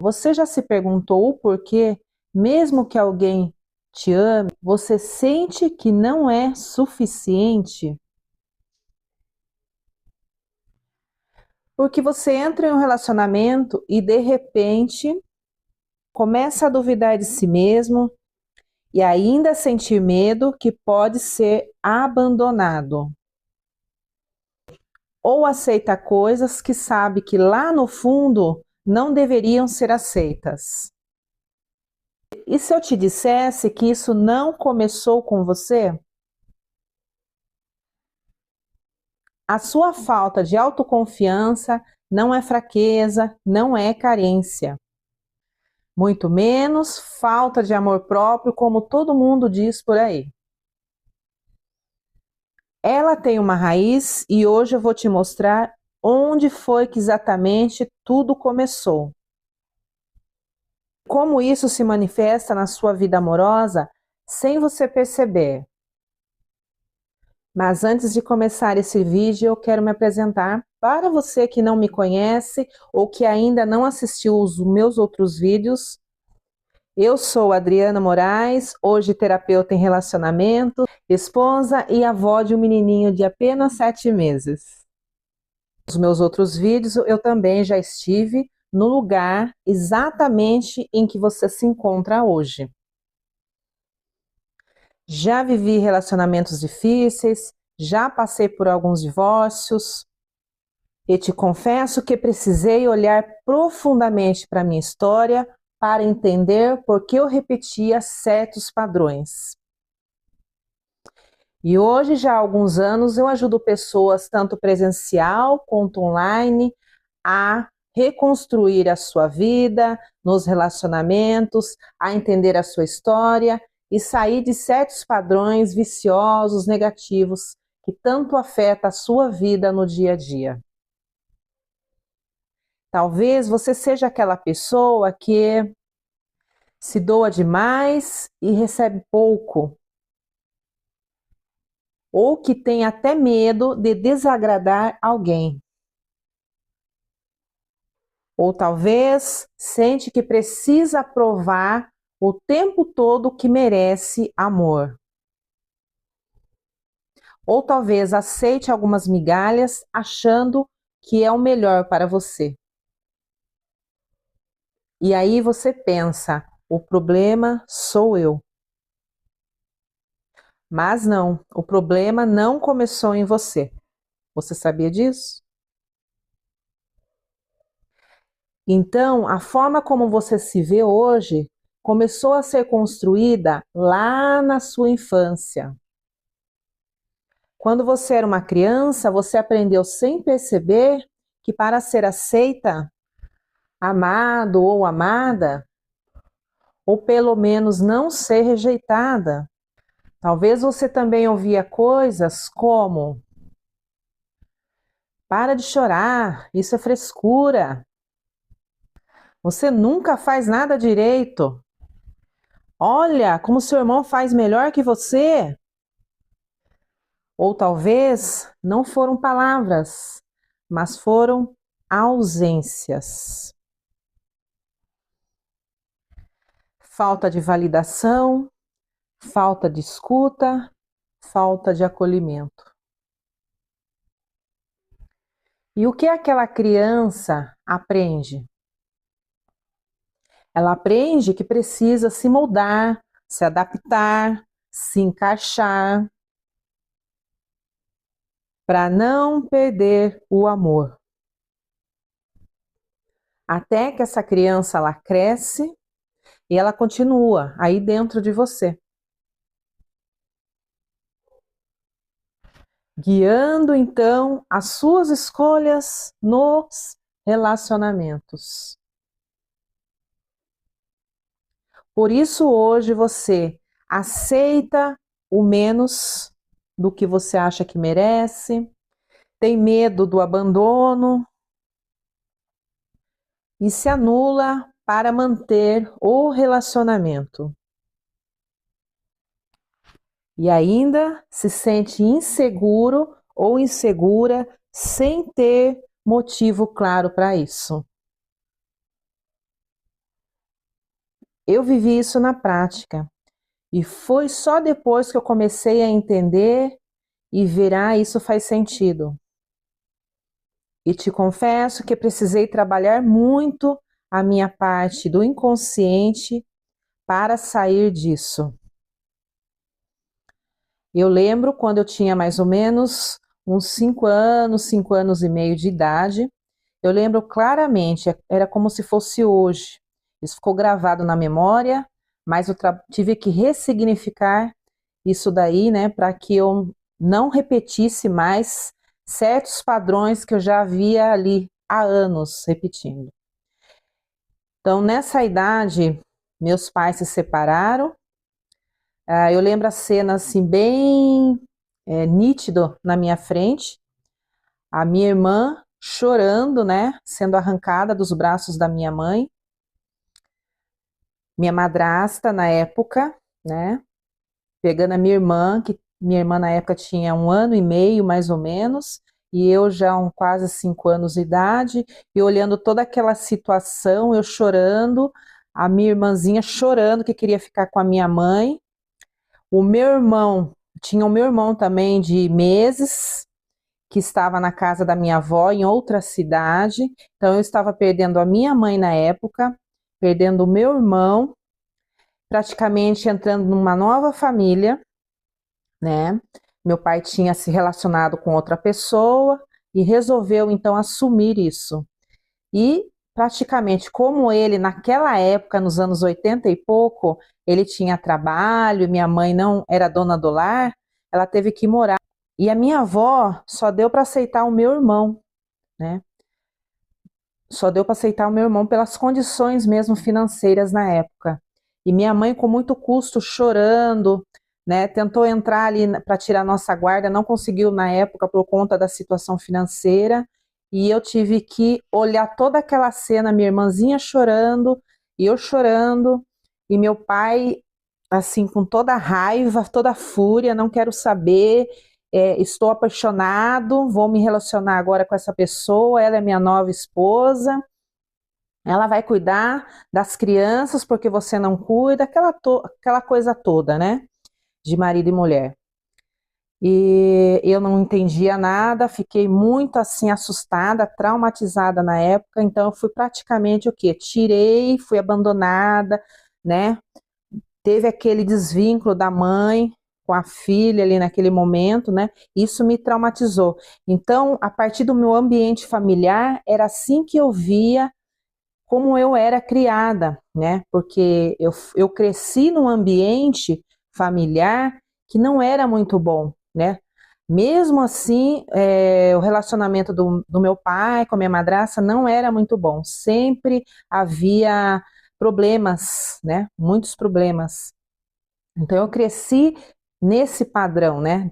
Você já se perguntou o porquê, mesmo que alguém te ame, você sente que não é suficiente? Porque você entra em um relacionamento e de repente começa a duvidar de si mesmo e ainda sentir medo que pode ser abandonado. Ou aceita coisas que sabe que lá no fundo não deveriam ser aceitas. E se eu te dissesse que isso não começou com você? A sua falta de autoconfiança não é fraqueza, não é carência. Muito menos falta de amor próprio, como todo mundo diz por aí. Ela tem uma raiz e hoje eu vou te mostrar onde foi que exatamente tudo começou. Como isso se manifesta na sua vida amorosa sem você perceber. Mas antes de começar esse vídeo, eu quero me apresentar para você que não me conhece ou que ainda não assistiu os meus outros vídeos. Eu sou Adriana Moraes, hoje terapeuta em relacionamento, esposa e avó de um menininho de apenas 7 meses. Nos meus outros vídeos, eu também já estive no lugar exatamente em que você se encontra hoje. Já vivi relacionamentos difíceis, já passei por alguns divórcios e te confesso que precisei olhar profundamente para a minha história para entender por que eu repetia certos padrões. E hoje, já há alguns anos, eu ajudo pessoas, tanto presencial quanto online, a reconstruir a sua vida, nos relacionamentos, a entender a sua história e sair de certos padrões viciosos, negativos, que tanto afetam a sua vida no dia a dia. Talvez você seja aquela pessoa que se doa demais e recebe pouco, ou que tem até medo de desagradar alguém. Ou talvez sente que precisa provar o tempo todo que merece amor. Ou talvez aceite algumas migalhas achando que é o melhor para você. E aí você pensa, o problema sou eu. Mas não, o problema não começou em você. Você sabia disso? Então, a forma como você se vê hoje começou a ser construída lá na sua infância. Quando você era uma criança, você aprendeu sem perceber que para ser aceita, amado ou amada, ou pelo menos não ser rejeitada, talvez você também ouvia coisas como: para de chorar, isso é frescura. Você nunca faz nada direito. Olha como seu irmão faz melhor que você. Ou talvez não foram palavras, mas foram ausências. Falta de validação, falta de escuta, falta de acolhimento. E o que aquela criança aprende? Ela aprende que precisa se moldar, se adaptar, se encaixar, para não perder o amor. Até que essa criança ela cresce e ela continua aí dentro de você, guiando então as suas escolhas nos relacionamentos. Por isso hoje você aceita o menos do que você acha que merece, tem medo do abandono e se anula para manter o relacionamento. E ainda se sente inseguro ou insegura sem ter motivo claro para isso. Eu vivi isso na prática. E foi só depois que eu comecei a entender e ver, isso faz sentido. E te confesso que precisei trabalhar muito a minha parte do inconsciente para sair disso. Eu lembro quando eu tinha mais ou menos uns 5 anos e meio de idade. Eu lembro claramente, era como se fosse hoje. Isso ficou gravado na memória, mas eu tive que ressignificar isso daí, né, para que eu não repetisse mais certos padrões que eu já havia ali há anos repetindo. Então, nessa idade, meus pais se separaram. Eu lembro a cena assim bem nítido na minha frente. A minha irmã chorando, né, sendo arrancada dos braços da minha mãe. Minha madrasta na época, né, pegando a minha irmã, que minha irmã na época tinha 1 ano e meio, mais ou menos, e eu já quase 5 anos de idade, e olhando toda aquela situação, eu chorando, a minha irmãzinha chorando que queria ficar com a minha mãe. O meu irmão, tinha o meu irmão também de meses, que estava na casa da minha avó em outra cidade. Então eu estava perdendo a minha mãe na época, perdendo o meu irmão, praticamente entrando numa nova família, né? Meu pai tinha se relacionado com outra pessoa e resolveu então assumir isso. E praticamente como ele naquela época, nos anos 80 e pouco, ele tinha trabalho, minha mãe não era dona do lar, ela teve que morar. E a minha avó só deu para aceitar o meu irmão, né? Só deu para aceitar o meu irmão pelas condições mesmo financeiras na época. E minha mãe, com muito custo, chorando, né? Tentou entrar ali para tirar nossa guarda, não conseguiu na época por conta da situação financeira. E eu tive que olhar toda aquela cena, minha irmãzinha chorando, e eu chorando, e meu pai, assim, com toda a raiva, toda a fúria, não quero saber, estou apaixonado, vou me relacionar agora com essa pessoa, ela é minha nova esposa, ela vai cuidar das crianças porque você não cuida, aquela coisa toda, né? De marido e mulher. E eu não entendia nada, fiquei muito assim assustada, traumatizada na época, então eu fui praticamente o quê? Tirei, fui abandonada, né? Teve aquele desvínculo da mãe com a filha ali naquele momento, né? Isso me traumatizou. Então, a partir do meu ambiente familiar, era assim que eu via como eu era criada, né? Porque eu cresci num ambiente familiar que não era muito bom, né? Mesmo assim, o relacionamento do meu pai com a minha madrasta não era muito bom. Sempre havia problemas, né? Muitos problemas. Então eu cresci nesse padrão, né?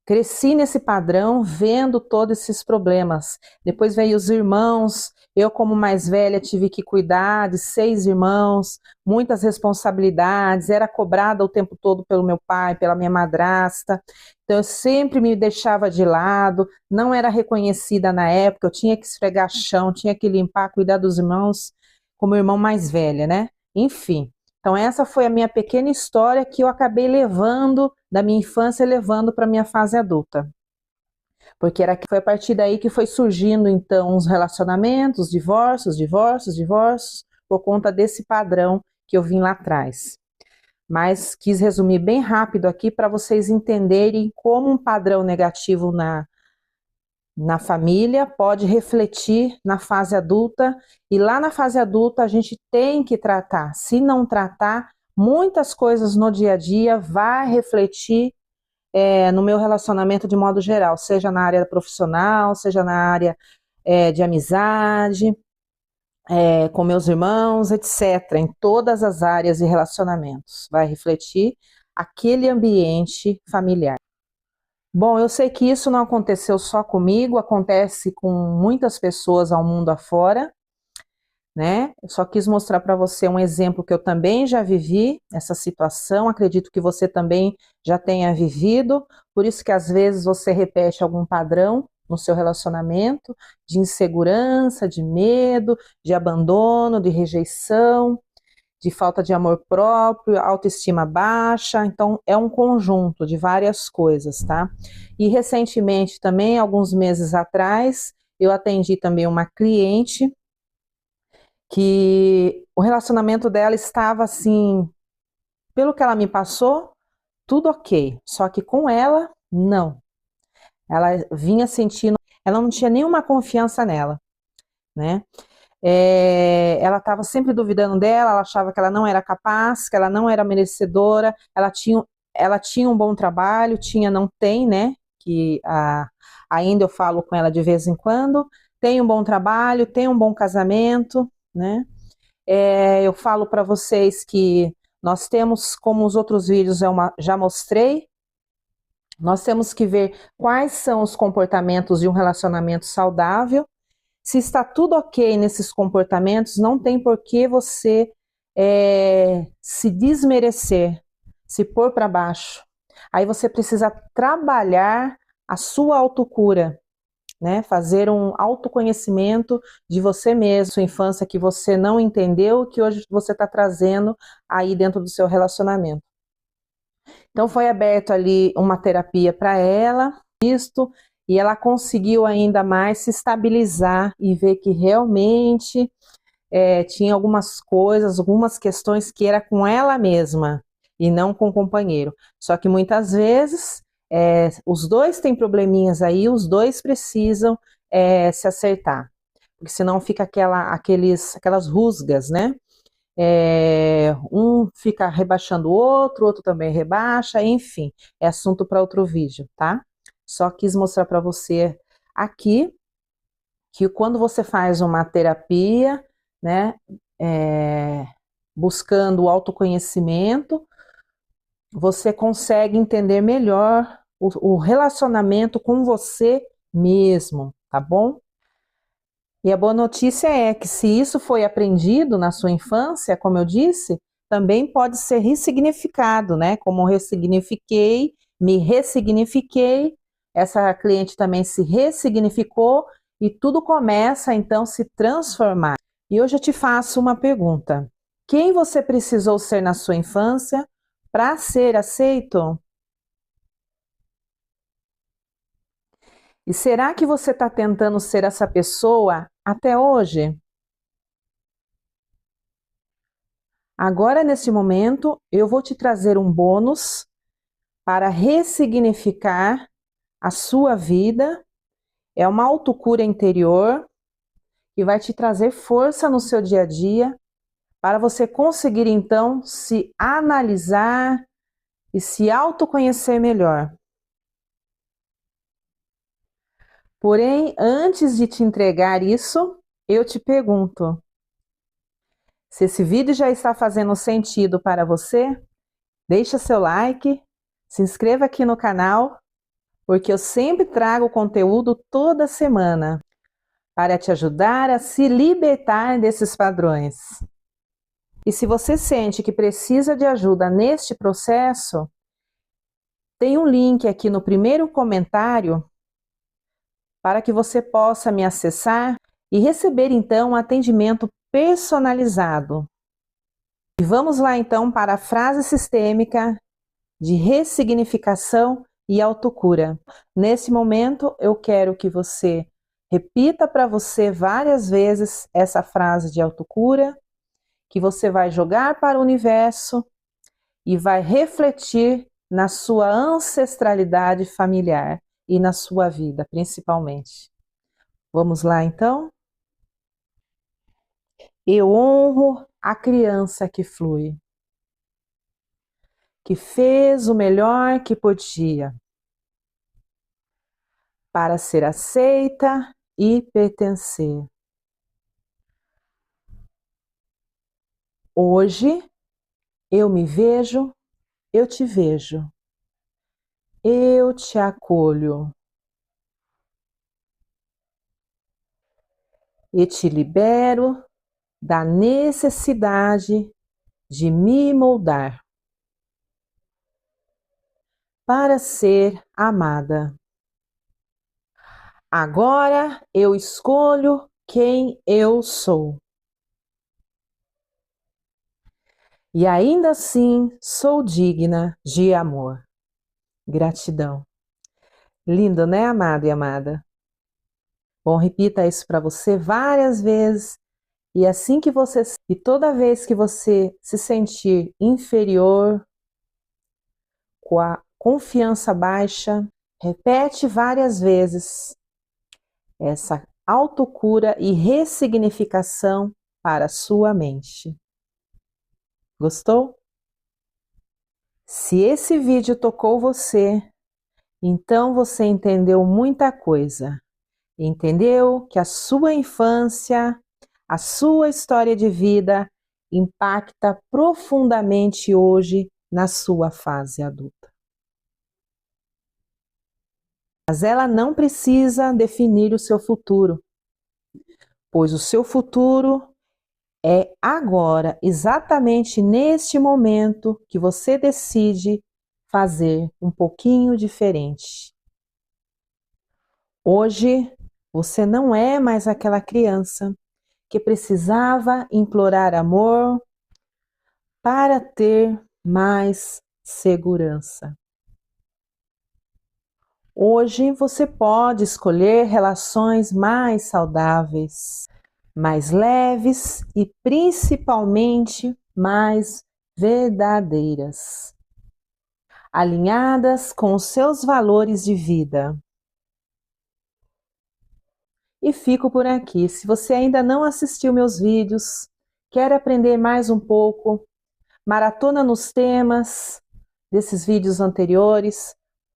Cresci nesse padrão, vendo todos esses problemas. Depois veio os irmãos. Eu, como mais velha, tive que cuidar de 6 irmãos, muitas responsabilidades. Era cobrada o tempo todo pelo meu pai, pela minha madrasta. Então, eu sempre me deixava de lado, não era reconhecida na época. Eu tinha que esfregar chão, tinha que limpar, cuidar dos irmãos, como irmão mais velha, né? Enfim. Então, essa foi a minha pequena história que eu acabei levando da minha infância, levando para a minha fase adulta. Porque foi a partir daí que foi surgindo, então, os relacionamentos, divórcios, por conta desse padrão que eu vim lá atrás. Mas quis resumir bem rápido aqui para vocês entenderem como um padrão negativo na família pode refletir na fase adulta, e lá na fase adulta a gente tem que tratar. Se não tratar, muitas coisas no dia a dia vai refletir no meu relacionamento de modo geral, seja na área profissional, seja na área de amizade, com meus irmãos, etc. Em todas as áreas de relacionamentos vai refletir aquele ambiente familiar. Bom, eu sei que isso não aconteceu só comigo, acontece com muitas pessoas ao mundo afora, né? Eu só quis mostrar para você um exemplo que eu também já vivi, essa situação, acredito que você também já tenha vivido, por isso que às vezes você repete algum padrão no seu relacionamento, de insegurança, de medo, de abandono, de rejeição, de falta de amor próprio, autoestima baixa, então é um conjunto de várias coisas, tá? E recentemente também, alguns meses atrás, eu atendi também uma cliente que o relacionamento dela estava assim, pelo que ela me passou, tudo ok, só que com ela, não. Ela vinha sentindo, ela não tinha nenhuma confiança nela, né? Ela estava sempre duvidando dela, ela achava que ela não era capaz, que ela não era merecedora, ela tinha um bom trabalho, tinha, não tem, né? Ainda eu falo com ela de vez em quando, tem um bom trabalho, tem um bom casamento, né? Eu falo para vocês que nós temos, como os outros vídeos já mostrei, nós temos que ver quais são os comportamentos de um relacionamento saudável. Se está tudo ok nesses comportamentos, não tem por que você se desmerecer, se pôr para baixo. Aí você precisa trabalhar a sua autocura, né? Fazer um autoconhecimento de você mesmo, sua infância que você não entendeu, que hoje você está trazendo aí dentro do seu relacionamento. Então foi aberto ali uma terapia para ela, isto, e ela conseguiu ainda mais se estabilizar e ver que realmente tinha algumas coisas, algumas questões que era com ela mesma e não com o companheiro. Só que muitas vezes os dois têm probleminhas aí, os dois precisam se acertar, porque senão fica aquelas rusgas, né? Um fica rebaixando o outro também rebaixa, enfim, é assunto para outro vídeo, tá? Só quis mostrar para você aqui que quando você faz uma terapia, né, buscando o autoconhecimento, você consegue entender melhor o relacionamento com você mesmo, tá bom? E a boa notícia é que se isso foi aprendido na sua infância, como eu disse, também pode ser ressignificado, né? Como ressignifiquei, me ressignifiquei, essa cliente também se ressignificou e tudo começa então a se transformar. E hoje eu te faço uma pergunta: quem você precisou ser na sua infância para ser aceito? E será que você está tentando ser essa pessoa até hoje? Agora, nesse momento, eu vou te trazer um bônus para ressignificar a sua vida. É uma autocura interior que vai te trazer força no seu dia a dia para você conseguir, então, se analisar e se autoconhecer melhor. Porém, antes de te entregar isso, eu te pergunto: se esse vídeo já está fazendo sentido para você, deixa seu like, se inscreva aqui no canal, porque eu sempre trago conteúdo toda semana para te ajudar a se libertar desses padrões. E se você sente que precisa de ajuda neste processo, tem um link aqui no primeiro comentário para que você possa me acessar e receber então um atendimento personalizado. E vamos lá então para a frase sistêmica de ressignificação e autocura. Nesse momento, eu quero que você repita para você várias vezes essa frase de autocura, que você vai jogar para o universo e vai refletir na sua ancestralidade familiar e na sua vida, principalmente. Vamos lá, então? Eu honro a criança que flui, que fez o melhor que podia para ser aceita e pertencer. Hoje eu me vejo, eu te vejo, eu te acolho e te libero da necessidade de me moldar para ser amada. Agora eu escolho quem eu sou. E ainda assim sou digna de amor. Gratidão. Lindo, né, amado e amada? Bom, repita isso para você várias vezes. E assim que você, e toda vez que você se sentir inferior, com a confiança baixa, repete várias vezes essa autocura e ressignificação para a sua mente. Gostou? Se esse vídeo tocou você, então você entendeu muita coisa. Entendeu que a sua infância, a sua história de vida impacta profundamente hoje na sua fase adulta. Mas ela não precisa definir o seu futuro, pois o seu futuro é agora, exatamente neste momento que você decide fazer um pouquinho diferente. Hoje, você não é mais aquela criança que precisava implorar amor para ter mais segurança. Hoje você pode escolher relações mais saudáveis, mais leves e principalmente mais verdadeiras, alinhadas com os seus valores de vida. E fico por aqui. Se você ainda não assistiu meus vídeos, quer aprender mais um pouco, maratona nos temas desses vídeos anteriores,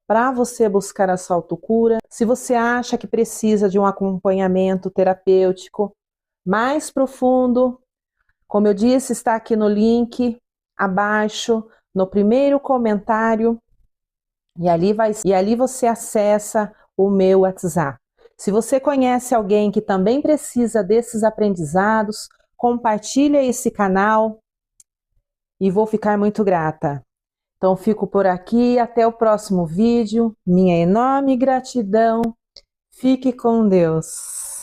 para você buscar a sua autocura. Se você acha que precisa de um acompanhamento terapêutico mais profundo, como eu disse, está aqui no link abaixo, no primeiro comentário, e ali você acessa o meu WhatsApp. Se você conhece alguém que também precisa desses aprendizados, compartilha esse canal e vou ficar muito grata. Então, fico por aqui, até o próximo vídeo. Minha enorme gratidão. Fique com Deus.